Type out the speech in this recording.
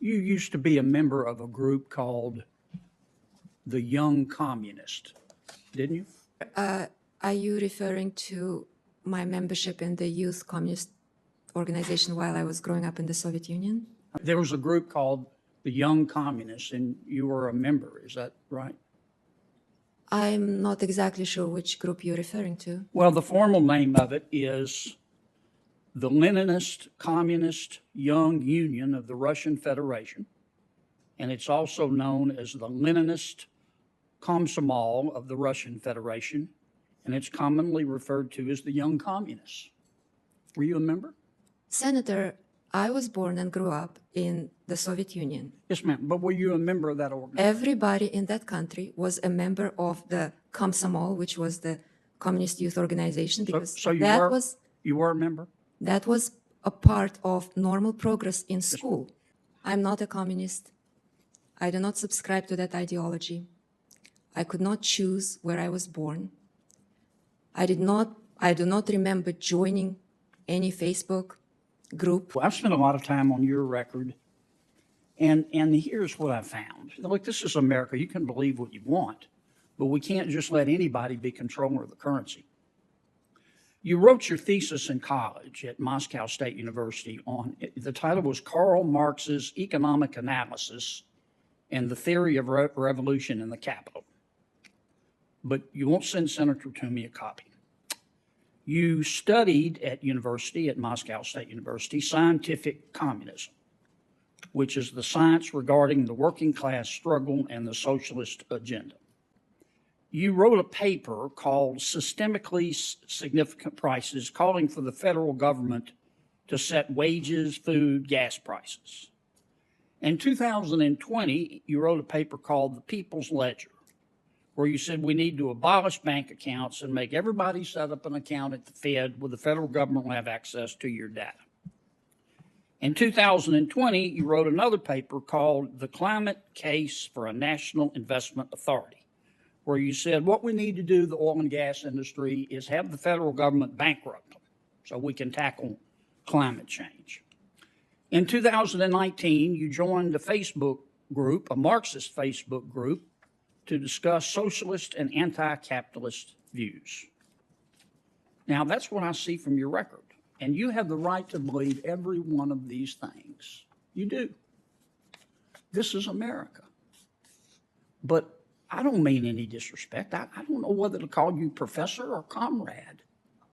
You used to be a member of a group called the Young Communist, didn't you? Are you referring to my membership in the Youth Communist Organization while I was growing up in the Soviet Union? There was a group called the Young Communists, and you were a member. Is that right? I'm not exactly sure which group you're referring to. Well, the formal name of it is the Leninist Communist Young Union of the Russian Federation, and it's also known as the Leninist Komsomol of the Russian Federation, and it's commonly referred to as the Young Communists. Were you a member? Senator, I was born and grew up in the Soviet Union. Yes, ma'am. But were you a member of that organization? Everybody in that country was a member of the Komsomol, which was the Communist Youth Organization, because So you were a member? That was a part of normal progress in school. I'm not a communist. I do not subscribe to that ideology. I could not choose where I was born. I do not remember joining any Facebook group. Well, I've spent a lot of time on your record, and here's what I found. Look, this is America. You can believe what you want, but we can't just let anybody be controller of the currency. You wrote your thesis in college at Moscow State University on, the title was Karl Marx's Economic Analysis and the Theory of Revolution in the Capital. But you won't send Senator Toomey a copy. You studied at Moscow State University, scientific communism, which is the science regarding the working class struggle and the socialist agenda. You wrote a paper called Systemically Significant Prices, calling for the federal government to set wages, food, gas prices. In 2020, you wrote a paper called The People's Ledger, where you said we need to abolish bank accounts and make everybody set up an account at the Fed where the federal government will have access to your data. In 2020, you wrote another paper called The Climate Case for a National Investment Authority, where you said what we need to do, the oil and gas industry, is have the federal government bankrupt them so we can tackle climate change. In 2019, you joined a Facebook group, a Marxist Facebook group, to discuss socialist and anti-capitalist views. Now, that's what I see from your record, and you have the right to believe every one of these things. You do. This is America. But I don't mean any disrespect. I don't know whether to call you professor or comrade.